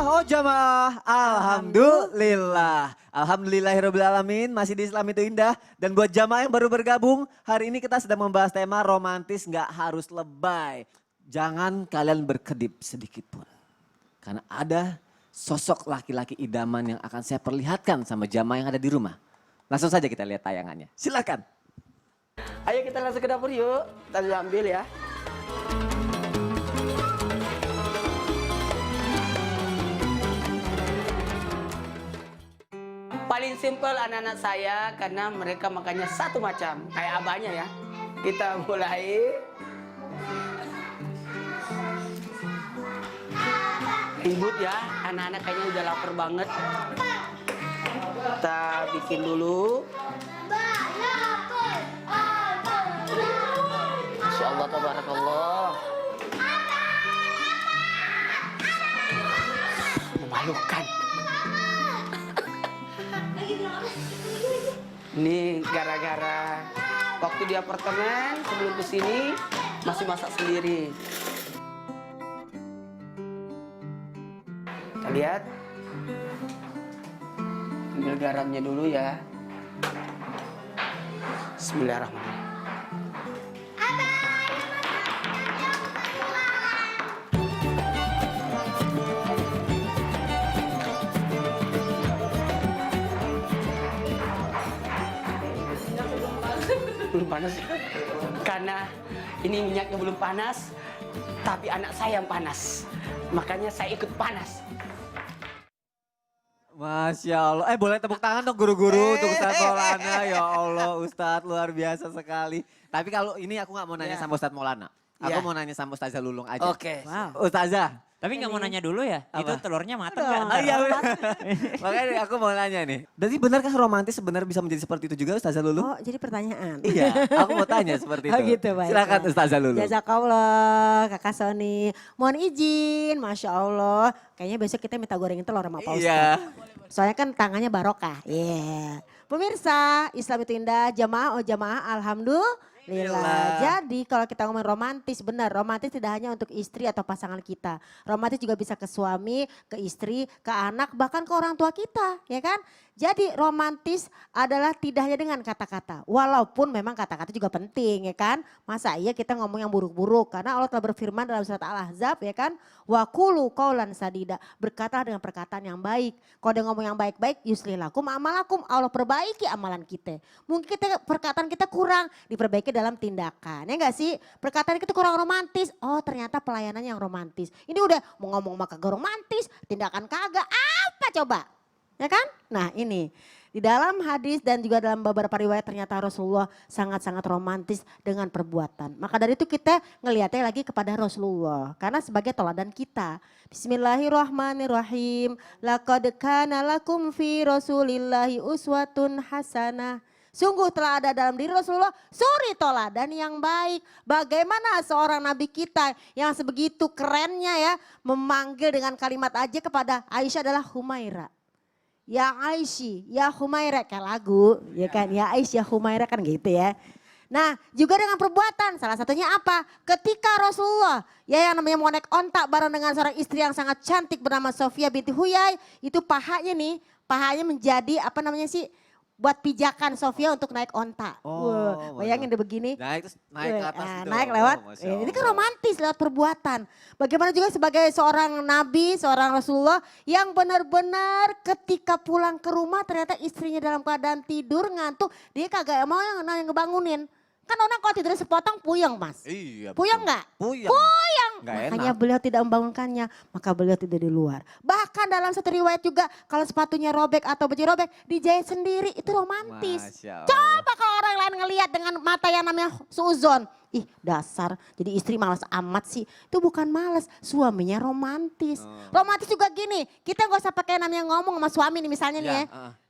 oh jamaah, alhamdulillah. Alhamdulillahirrahmanirrahim, masih di Islam itu indah. Dan buat jamaah yang baru bergabung, hari ini kita sedang membahas tema romantis gak harus lebay. Jangan kalian berkedip sedikit pun. Karena ada sosok laki-laki idaman yang akan saya perlihatkan sama jamaah yang ada di rumah. Langsung saja kita lihat tayangannya, silakan. Ayo kita langsung ke dapur yuk, kita ambil ya. Paling simpel anak-anak saya karena mereka makannya satu macam, kayak abahnya ya. Kita mulai. Ribut ya, anak-anak kayaknya udah lapar banget. Kita bikin dulu. Masya Allah, tabarakallah. Memalukan. Ini gara-gara waktu di apartemen sebelum kesini masih masak sendiri. Kita lihat. Ambil garamnya dulu ya. Bismillahirrahmanirrahim. Belum panas karena ini minyaknya belum panas, tapi anak saya yang panas, makanya saya ikut panas. Masya Allah, boleh tepuk tangan dong guru-guru untuk Ustadz Maulana. Ya Allah Ustadz luar biasa sekali. Tapi kalau ini aku gak mau nanya sama Ustadz Maulana. Aku mau nanya sama Ustazah Lulung aja. Oke. Wow. Ustazah. Tapi nggak mau nanya dulu ya, apa? itu telurnya matang kan? Iya makanya aku mau nanya nih. Jadi benarkah romantis sebenarnya bisa menjadi seperti itu juga Ustazah Lulung? Oh jadi pertanyaan. Iya, aku mau tanya seperti itu. Oh gitu, baik. Silakan Ustazah Lulung. Jazakallah Kakak Sony. Mohon izin, Masya Allah. Kayaknya besok kita minta gorengin telur sama Pak Ustadz. Iya. Soalnya kan tangannya barokah. Iya. Pemirsa, Islam itu indah, jamaah oh jamaah, alhamdulillah. Jadi kalau kita ngomong romantis, benar romantis tidak hanya untuk istri atau pasangan kita. Romantis juga bisa ke suami, ke istri, ke anak, bahkan ke orang tua kita, ya kan? Jadi romantis adalah tidak hanya dengan kata-kata. Walaupun memang kata-kata juga penting ya kan. Masa iya kita ngomong yang buruk-buruk. Karena Allah telah berfirman dalam surat Al-Ahzab ya kan. Wa qulu qaulan sadida. Berkatalah dengan perkataan yang baik. Kalau dia ngomong yang baik-baik yuslih lakum amalakum. Allah perbaiki amalan kita. Mungkin kita perkataan kita kurang diperbaiki dalam tindakan. Ya enggak sih? Perkataan kita kurang romantis. Oh ternyata pelayanan yang romantis. Ini udah mau ngomong maka kagak romantis. Tindakan kagak. Apa coba? Ya kan? Nah ini di dalam hadis dan juga dalam beberapa riwayat ternyata Rasulullah sangat-sangat romantis dengan perbuatan. Maka dari itu kita ngelihatnya lagi kepada Rasulullah karena sebagai teladan kita. Bismillahirrahmanirrahim. Laqad kana lakum fi Rasulillahi uswatun hasanah. Sungguh telah ada dalam diri Rasulullah suri teladan yang baik. Bagaimana seorang nabi kita yang sebegitu kerennya ya memanggil dengan kalimat aja kepada Aisyah adalah Humaira. Ya Aisyah, ya Humaira kayak lagu, ya kan? Ya Aisyah, ya Humaira kan gitu ya. Nah juga dengan perbuatan, salah satunya apa? Ketika Rasulullah ya yang namanya mau naik ontak bareng dengan seorang istri yang sangat cantik bernama Sofia binti Huyai. Itu pahanya nih, pahanya menjadi apa namanya sih? Buat pijakan Sofia untuk naik onta. Oh, bayangin deh begini. Naik ke atas gitu. Naik lewat. Ini kan romantis lewat perbuatan. Bagaimana juga sebagai seorang nabi, seorang Rasulullah yang benar-benar ketika pulang ke rumah ternyata istrinya dalam keadaan tidur ngantuk. Dia kagak mau yang ngebangunin. Kan orang kalau tidur sepotong puyeng mas. Iya. Puyeng nggak? Puyeng. Makanya beliau tidak membangunkannya, maka beliau tidur di luar. Bahkan dalam satu riwayat juga kalau sepatunya robek atau baju robek dijahit sendiri itu romantis. Coba kalau orang lain ngelihat dengan mata yang namanya suuzon. Ih dasar jadi istri malas amat sih. Itu bukan malas, suaminya romantis. Romantis juga gini, kita gak usah pakai namanya ngomong sama suami nih misalnya nih ya.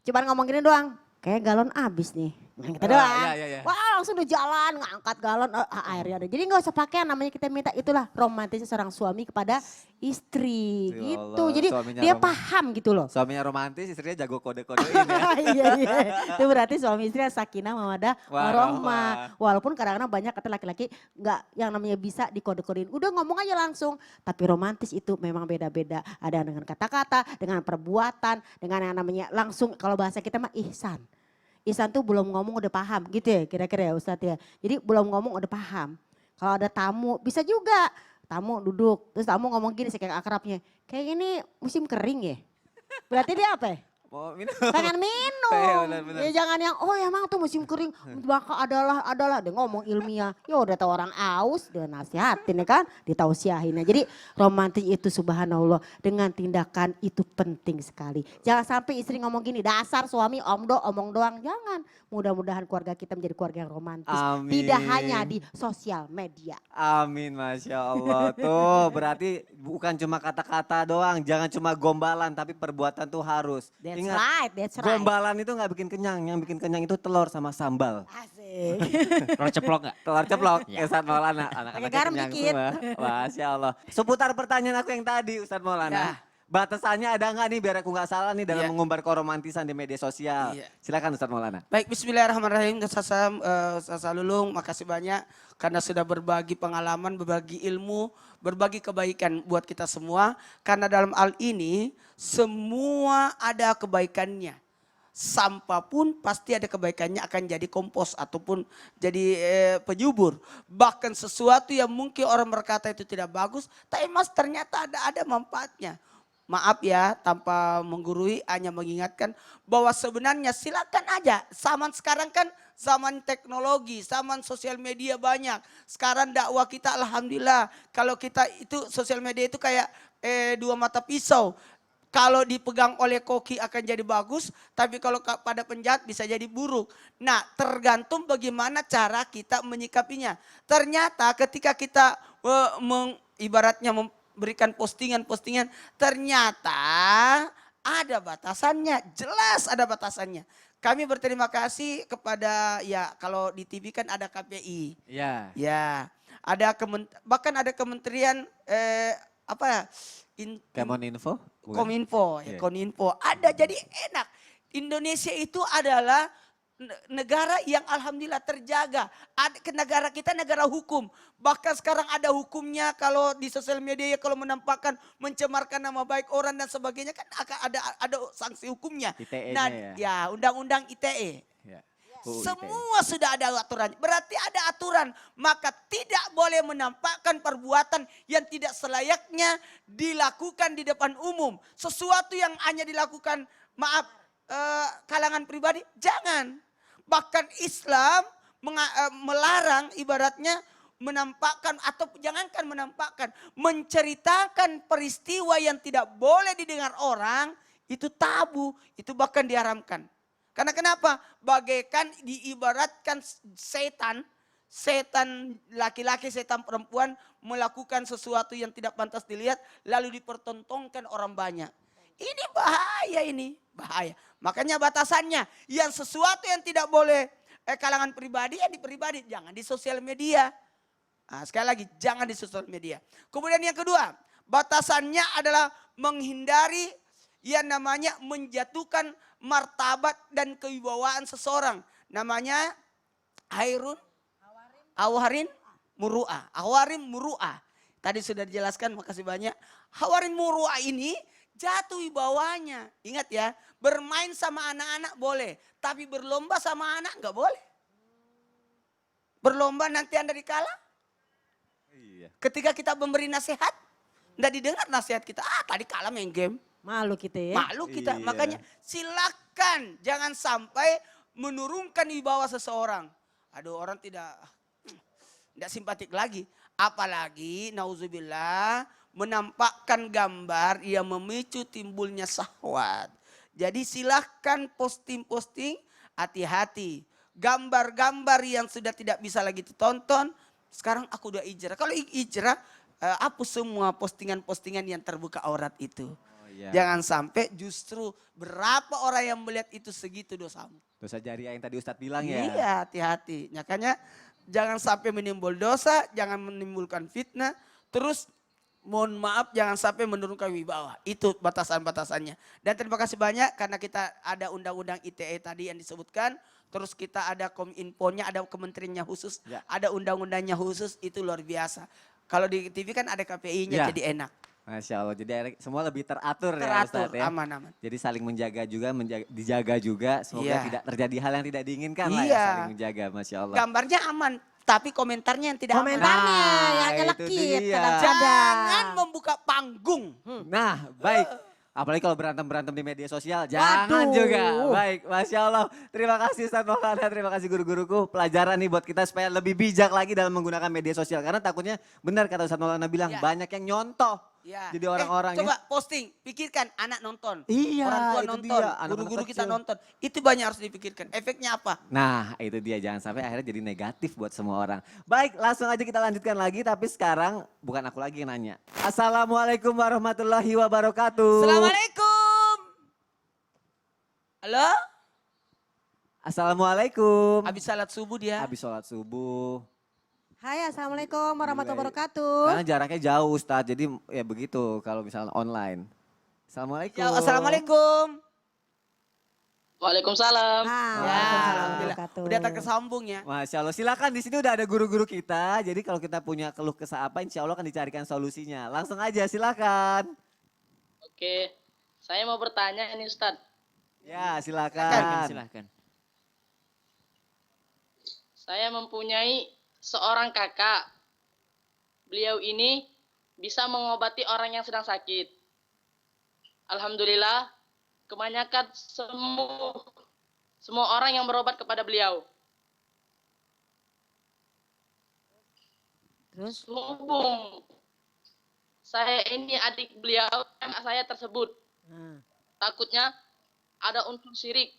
Cuman ngomong gini doang, kayak galon abis nih. Kita doang. Iya, iya. Wah langsung udah jalan ngangkat galon airnya ada. Jadi nggak usah pakai yang namanya kita minta itulah romantisnya seorang suami kepada istri Ya gitu. Allah, Jadi suaminya dia romantis. paham gitu loh. Suaminya romantis, istrinya jago kode-kodein ya. Iya iya. Itu berarti suami istri yang sakinah mawaddah warohmah. Walaupun kadang-kadang banyak kata laki-laki nggak yang namanya bisa dikode-kodein. Udah ngomong aja langsung. Tapi romantis itu memang beda-beda. Ada dengan kata-kata, dengan perbuatan, dengan yang namanya langsung kalau bahasa kita mah ihsan. Ihsan tuh belum ngomong udah paham gitu ya kira-kira ya Ustadz ya. Jadi belum ngomong udah paham. Kalau ada tamu bisa juga. Tamu duduk, terus tamu ngomong gini sih kayak akrabnya. Kayak ini musim kering ya. Berarti dia apa ya? Mau minum. Pengen minum. Iya, benar-benar. Ya jangan yang oh ya emang tuh musim kering. Maka adalah. Dia ngomong ilmiah. Ya udah tahu orang aus, dia nasihatin ya kan. Ditausiahin. Jadi romantis itu subhanallah. Dengan tindakan itu penting sekali. Jangan sampai istri ngomong gini. Dasar suami omong doang. Jangan. Mudah-mudahan keluarga kita menjadi keluarga yang romantis. Amin. Tidak hanya di sosial media. Amin, Masya Allah. Tuh berarti bukan cuma kata-kata doang. Jangan cuma gombalan, tapi perbuatan tuh harus. That's right. Gombalan itu nggak bikin kenyang. Yang bikin kenyang itu telur sama sambal. Asik. Kalau ceplok nggak? Telur ceplok, Ya. Ustadz Maulana. Pakai Anak-anaknya garam kenyang dikit. semua. Masya Allah. Seputar pertanyaan aku yang tadi, Ustadz Maulana. Ya. Batasannya ada nggak nih biar aku nggak salah nih dalam Iya. mengumbar keromantisan di media sosial. Iya. Silakan Ustadz Maulana. Baik, bismillahirrahmanirrahim. Ustaz Lulung, makasih banyak karena sudah berbagi pengalaman, berbagi ilmu, berbagi kebaikan buat kita semua. Karena dalam hal ini semua ada kebaikannya. Sampah pun pasti ada kebaikannya akan jadi kompos ataupun jadi penyubur. Bahkan sesuatu yang mungkin orang berkata itu tidak bagus, tapi mas ternyata ada manfaatnya. Maaf ya, tanpa menggurui, hanya mengingatkan bahwa sebenarnya silakan aja. Zaman sekarang kan zaman teknologi, zaman sosial media banyak. Sekarang dakwah kita alhamdulillah, kalau kita itu sosial media itu kayak dua mata pisau. Kalau dipegang oleh koki akan jadi bagus, tapi kalau pada penjahat bisa jadi buruk. Nah, tergantung bagaimana cara kita menyikapinya. Ternyata ketika kita ibaratnya memberikan postingan-postingan, ternyata ada batasannya, jelas ada batasannya. Kami berterima kasih kepada ya kalau di TV kan ada KPI. Iya. Ya, ada bahkan ada kementerian Kemeninfo? Bukan? Kominfo, Iya. Kominfo. Ada jadi enak. Indonesia itu adalah negara yang alhamdulillah terjaga. Negara kita negara hukum. Bahkan sekarang ada hukumnya kalau di sosial media ya kalau menampakkan mencemarkan nama baik orang dan sebagainya kan akan ada sanksi hukumnya. ITE-nya Nah, ya. ya undang-undang ITE. Ya. UU ITE. Semua sudah ada aturan. Berarti ada aturan. Maka tidak boleh menampakkan perbuatan yang tidak selayaknya dilakukan di depan umum. Sesuatu yang hanya dilakukan, maaf, kalangan pribadi, jangan. Bahkan Islam melarang ibaratnya menampakkan atau jangankan menampakkan. Menceritakan peristiwa yang tidak boleh didengar orang, itu tabu, itu bahkan diharamkan. Karena kenapa? Bagaikan diibaratkan setan laki-laki, setan perempuan melakukan sesuatu yang tidak pantas dilihat lalu dipertontonkan orang banyak. Ini bahaya ini, bahaya. Makanya batasannya yang sesuatu yang tidak boleh kalangan pribadi ya di pribadi, jangan di sosial media. Nah, sekali lagi jangan di sosial media. Kemudian yang kedua, batasannya adalah menghindari yang namanya menjatuhkan martabat dan kewibawaan seseorang. Namanya awarin muru'ah. Awarin muru'ah. Tadi sudah dijelaskan, makasih banyak. Awarin muru'ah ini jatuh wibawanya. Ingat ya, bermain sama anak-anak boleh. Tapi berlomba sama anak enggak boleh. Berlomba nanti Anda dikalah. Iya. Ketika kita memberi nasihat, enggak didengar nasihat kita. Tadi kalah main game. Malu kita ya. Malu kita. Iya. Makanya silakan jangan sampai menurunkan wibawa seseorang. Aduh, orang tidak simpatik lagi. Apalagi nauzubillah menampakkan gambar yang memicu timbulnya syahwat. Jadi silahkan posting-posting, hati-hati. Gambar-gambar yang sudah tidak bisa lagi ditonton, sekarang aku udah hijrah. Kalau hijrah, hapus semua postingan-postingan yang terbuka aurat itu. Iya. Jangan sampai justru berapa orang yang melihat itu segitu dosamu. Dosa jariah yang tadi Ustadz bilang ya. Iya, hati-hati. Makanya jangan sampai menimbul dosa, jangan menimbulkan fitnah. Terus mohon maaf jangan sampai menurunkan wibawa. Itu batasan-batasannya. Dan terima kasih banyak karena kita ada undang-undang ITE tadi yang disebutkan. Terus kita ada kominfonya, ada kementeriannya khusus, Ya. ada undang-undangnya khusus, itu luar biasa. Kalau di TV kan ada KPI-nya Ya. jadi enak. Masya Allah, jadi semua lebih teratur, ya Teratur, Ustadz ya. aman-aman. Jadi saling menjaga juga, dijaga juga. Semoga Iya. tidak terjadi hal yang tidak diinginkan lah ya, Iya. saling menjaga, Masya Allah. Gambarnya aman, tapi komentarnya yang tidak aman. Komentarnya Nah, yang itu nyelekit dia. kadang-kadang. Jangan membuka panggung. Nah, baik. Apalagi kalau berantem-berantem di media sosial, jangan Waduh. juga. Baik, Masya Allah. Terima kasih Ustadz Maulana, terima kasih guru-guruku. Pelajaran nih buat kita supaya lebih bijak lagi dalam menggunakan media sosial. Karena takutnya benar kata Ustadz Maulana bilang, Ya. banyak yang nyontoh. Ya. Jadi orang-orang coba posting, pikirkan anak nonton, Iya, orang tua itu nonton, dia, anak-anak guru-guru kita kecil. nonton. Itu banyak harus dipikirkan. Efeknya apa? Nah, itu dia. Jangan sampai akhirnya jadi negatif buat semua orang. Baik, langsung aja kita lanjutkan lagi. Tapi sekarang bukan aku lagi yang nanya. Assalamualaikum warahmatullahi wabarakatuh. Assalamualaikum. Halo? Assalamualaikum. Habis salat subuh dia. Habis sholat subuh. Hai, assalamualaikum warahmatullahi wabarakatuh. Karena jaraknya jauh Ustadz, jadi ya begitu kalau misalnya online. Assalamualaikum. Ya, assalamualaikum. Waalaikumsalam. Ah, Ya, waalaikumsalam alhamdulillah. wabarakatuh. Udah tersambung ya. Masya Allah, silakan di sini udah ada guru-guru kita. Jadi kalau kita punya keluh kesah apa, insya Allah akan dicarikan solusinya. Langsung aja, silakan. Oke, saya mau bertanya ini Ustadz. Ya, Silahkan, silakan. silahkan. Saya mempunyai seorang kakak. Beliau ini bisa mengobati orang yang sedang sakit. Alhamdulillah, kebanyakan semua orang yang berobat kepada beliau. Terus? Mumpung saya ini adik beliau, anak saya tersebut. Nah. Takutnya ada unsur syirik.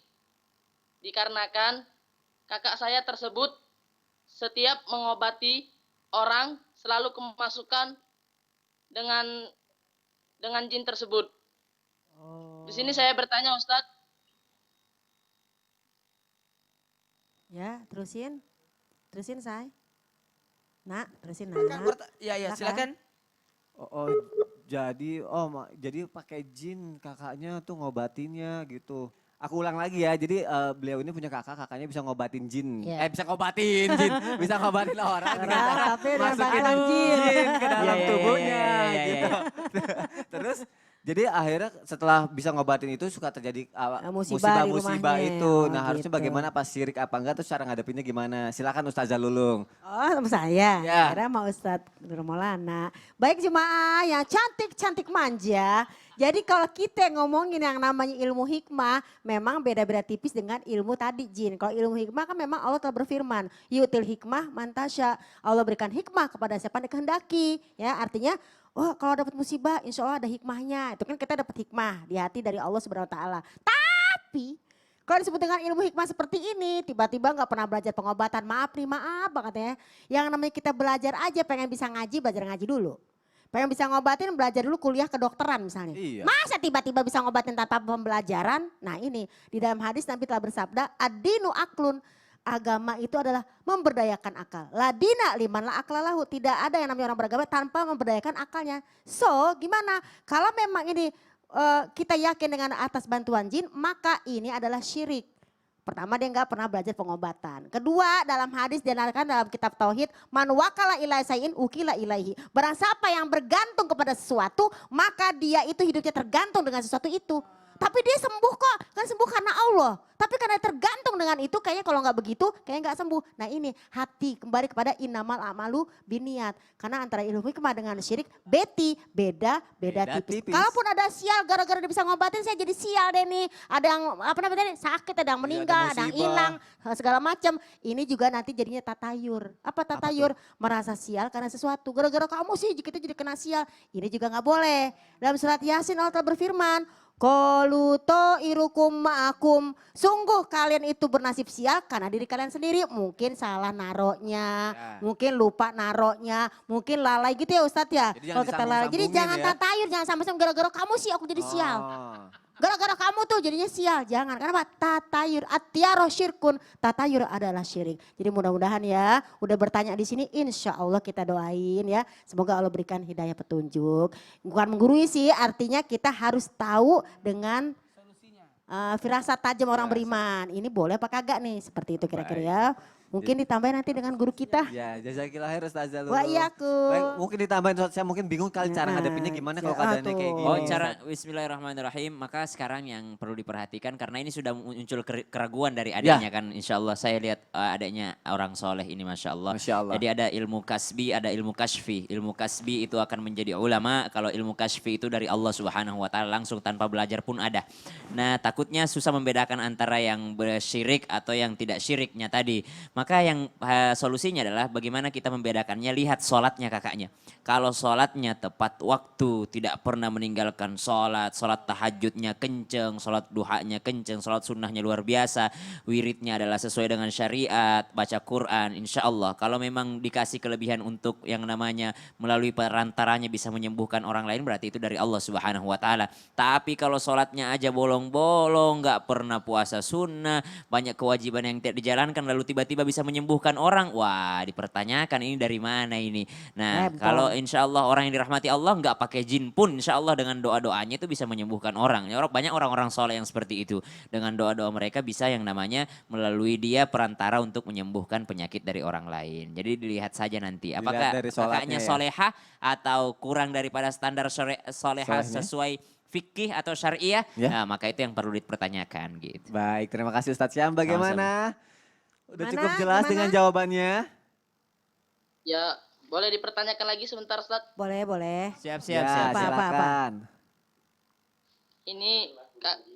Dikarenakan kakak saya tersebut setiap mengobati orang selalu kemasukan dengan jin tersebut. Di sini saya bertanya Ustadz, Ya, terusin. Terusin, Say. Nak, terusin Kan Nak. Ya, ya, Silakan. silakan. Jadi pakai jin kakaknya tuh ngobatinnya gitu. Aku ulang lagi ya, jadi beliau ini punya kakaknya bisa ngobatin jin. Iya. Bisa ngobatin jin, bisa ngobatin orang dengan Orang, cara tapi dengan masukin bakalan jin. ke dalam Iya, iya, tubuhnya iya, iya, gitu. Terus jadi akhirnya setelah bisa ngobatin itu suka terjadi Musibah di musibah-musibah rumahnya. itu. Oh, Nah harusnya gitu. bagaimana pas syirik apa enggak terus cara ngadepinnya gimana? Silakan Ustazah Lulung. Oh, sama saya. Ya. Kira mau Ustadz Nur Maulana. Baik jemaah yang cantik-cantik manja. Jadi kalau kita ngomongin yang namanya ilmu hikmah, memang beda-beda tipis dengan ilmu tadi jin. Kalau ilmu hikmah kan memang Allah telah berfirman, yutil hikmah mantasya. Allah berikan hikmah kepada siapa yang dikehendaki. Ya, artinya oh kalau dapat musibah insya Allah ada hikmahnya. Itu kan kita dapat hikmah di hati dari Allah Subhanahu wa taala. Tapi kalau disebut dengan ilmu hikmah seperti ini, tiba-tiba nggak pernah belajar pengobatan, maaf nih, maaf banget ya. Yang namanya kita belajar aja, pengen bisa ngaji, belajar ngaji dulu. Pengen bisa ngobatin, belajar dulu kuliah kedokteran misalnya. Iya. Masa tiba-tiba bisa ngobatin tanpa pembelajaran? Nah ini, di dalam hadis Nabi telah bersabda, ad-dinu aklun. Agama itu adalah memberdayakan akal. Ladina liman la aklalahu. Tidak ada yang namanya orang beragama tanpa memberdayakan akalnya. So gimana? Kalau memang ini kita yakin dengan atas bantuan jin, maka ini adalah syirik. Pertama dia nggak pernah belajar pengobatan. Kedua dalam hadis diantarkan dalam kitab Tauhid, man wakala ilai sayin ukila ilaihi. Barang siapa yang bergantung kepada sesuatu, maka dia itu hidupnya tergantung dengan sesuatu itu. Tapi dia sembuh kok, kan sembuh karena Allah. Tapi karena tergantung dengan itu, kayaknya kalau nggak begitu, kayaknya nggak sembuh. Nah ini hati kembali kepada innamal amalu biniat. Karena antara ilmu hikmah dengan syirik, beda Beda tipis. tipis. Kalaupun ada sial, gara-gara dia bisa ngobatin, saya jadi sial deh nih. Ada yang apa namanya sakit, ada yang meninggal, ada yang musibah. hilang, segala macam. Ini juga nanti jadinya tatayur. Apa tatayur? Merasa sial karena sesuatu. Gara-gara kamu sih kita jadi kena sial. Ini juga nggak boleh. Dalam surat Yasin Allah telah berfirman, Qalu ta'irukum ma'akum. Sungguh kalian itu bernasib sial karena diri kalian sendiri. Mungkin salah naroknya, mungkin lupa naroknya, mungkin lalai gitu ya Ustadz ya. Jadi jangan Kalau kita lalai, jadi disambung-sambungin jangan ya. tatayur, jangan sampai gara-gara kamu sih aku jadi sial. Oh. Gara-gara kamu tuh jadinya sial, jangan. Kenapa? Tatayur, atiaro syirkun. Tatayur adalah syirik. Jadi mudah-mudahan ya, udah bertanya di sini, insya Allah kita doain ya. Semoga Allah berikan hidayah petunjuk. Bukan menggurui sih, artinya kita harus tahu dengan firasat tajam orang beriman. Ini boleh apa kagak nih? Seperti itu kira-kira ya. Mungkin ditambahin nanti dengan guru kita. Ya, jazakillah khair Ustazah Lulu. Wa iyakum. Baik, mungkin ditambahin, saya mungkin bingung kali cara ngadepinnya gimana kalau keadaannya kayak gini. Oh cara bismillahirrahmanirrahim, maka sekarang yang perlu diperhatikan karena ini sudah muncul keraguan dari adiknya kan, insya Allah saya lihat adiknya orang soleh ini Masya Allah. Masya Allah. Jadi ada ilmu kasbi, ada ilmu kasfi. Ilmu kasbi itu akan menjadi ulama, kalau ilmu kasfi itu dari Allah Subhanahu Wa Taala langsung tanpa belajar pun ada. Nah takutnya susah membedakan antara yang syirik atau yang tidak syiriknya tadi. Maka yang solusinya adalah bagaimana kita membedakannya, lihat sholatnya kakaknya. Kalau sholatnya tepat waktu, tidak pernah meninggalkan sholat tahajudnya kenceng, sholat duhanya kenceng, sholat sunnahnya luar biasa, wiridnya adalah sesuai dengan syariat, baca Quran, insya Allah. Kalau memang dikasih kelebihan untuk yang namanya melalui perantaranya bisa menyembuhkan orang lain, berarti itu dari Allah Subhanahu Wa Taala. Tapi kalau sholatnya aja bolong-bolong, nggak pernah puasa sunnah, banyak kewajiban yang tidak dijalankan, lalu tiba-tiba bisa menyembuhkan orang, wah dipertanyakan ini dari mana ini. Nah kalau insya Allah orang yang dirahmati Allah nggak pakai jin pun insya Allah dengan doa-doanya itu bisa menyembuhkan orang. Banyak orang-orang soleh yang seperti itu. Dengan doa-doa mereka bisa yang namanya melalui dia perantara untuk menyembuhkan penyakit dari orang lain. Jadi dilihat saja nanti apakah dari sholatnya kakaknya ya. solehah atau kurang daripada standar solehah Solehnya. sesuai fikih atau syariah. Ya. Nah maka itu yang perlu dipertanyakan gitu. Baik, terima kasih Ustadz Syam. Bagaimana? Udah Gimana? cukup jelas Gimana? dengan jawabannya? Ya, boleh dipertanyakan lagi sebentar Ustaz. Boleh, boleh. Siap Ya, Apa, apa, silakan. Ini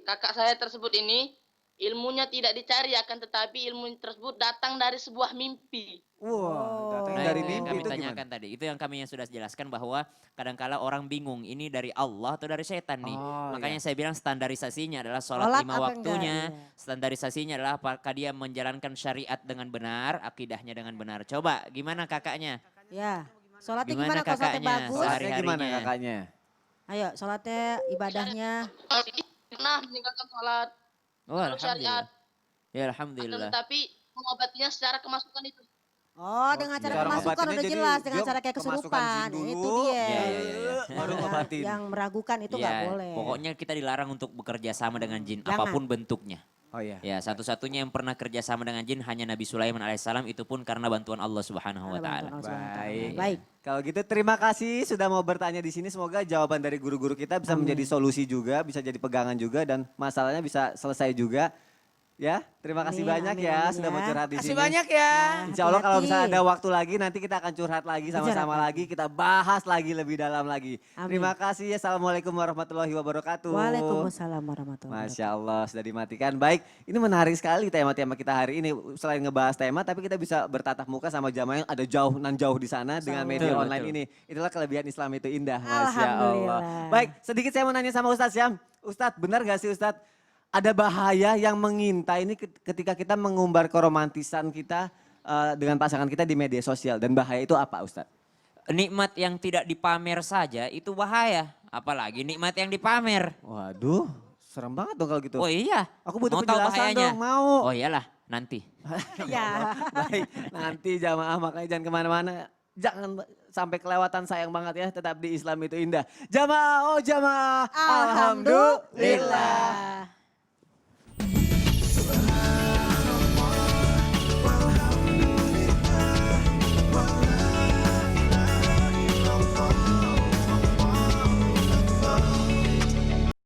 kakak saya tersebut ini ilmunya tidak dicari akan tetapi ilmu tersebut datang dari sebuah mimpi. Wah, datangnya Nah, dari itu yang mimpi kami itu tanyakan gimana? tadi. Itu yang kami yang sudah jelaskan bahwa kadangkala orang bingung ini dari Allah atau dari setan nih. Oh, Makanya iya. saya bilang standarisasinya adalah sholat Sholat 5 apa waktunya. enggak, iya. Standarisasinya adalah apakah dia menjalankan syariat dengan benar, akidahnya dengan benar. Coba gimana kakaknya? Ya, sholatnya Gimana gimana kalau sholatnya kakaknya? bagus? Sehari- Sholatnya gimana Hari-harinya. kakaknya? Ayo, sholatnya, ibadahnya. Pernah meninggalkan sholat, Oh, lalu syariat, alhamdulillah. Ya akan alhamdulillah. tetapi mengobatinya secara kemasukan itu. Oh, dengan cara Cara kemasukan ngobatinnya udah jadi jelas, dengan dia cara kayak kemasukan kesurupan. jin Itu dulu, dia. Iya, iya, iya. baru ngobatin. Yang meragukan itu nggak Ya, boleh. pokoknya kita dilarang untuk bekerja sama dengan jin, Jangan. apapun bentuknya. Oh iya. Ya, satu-satunya yang pernah kerja sama dengan jin hanya Nabi Sulaiman alaihissalam, itu pun karena bantuan Allah Subhanahu wa taala. Baik. Baik. Kalau gitu terima kasih sudah mau bertanya di sini. Semoga jawaban dari guru-guru kita bisa menjadi solusi juga, bisa jadi pegangan juga dan masalahnya bisa selesai juga. Ya, terima kasih Amin, banyak amin, ya amin sudah ya. mau curhat di Kasih sini. banyak ya. Insya Allah kalau Hati-hati. misalnya ada waktu lagi nanti kita akan curhat lagi sama-sama lagi. Kita bahas lagi lebih dalam lagi. Amin. Terima kasih. Assalamualaikum warahmatullahi wabarakatuh. Waalaikumsalam warahmatullahi wabarakatuh. Masya Allah sudah dimatikan. Baik, ini menarik sekali tema-tema kita hari ini. Selain ngebahas tema, tapi kita bisa bertatap muka sama jamaah yang ada jauh nan jauh di sana dengan media Betul, online betul. ini. Itulah kelebihan Islam itu indah. Masya Allah. Alhamdulillah. Baik, sedikit saya mau nanya sama Ustadz Syam. Ustadz, benar gak sih Ustadz? Ada bahaya yang mengintai ini ketika kita mengumbar keromantisan kita dengan pasangan kita di media sosial. Dan bahaya itu apa Ustadz? Nikmat yang tidak dipamer saja itu bahaya, apalagi nikmat yang dipamer. Waduh, serem banget dong kalau gitu. Oh iya. Aku butuh Mau tahu penjelasan bahayanya? dong, mau. Oh iyalah, nanti. Ya. Baik, nanti jamaah makanya jangan kemana-mana. Jangan sampai kelewatan, sayang banget ya, tetap di Islam itu indah. Jamaah, oh jamaah. Alhamdulillah.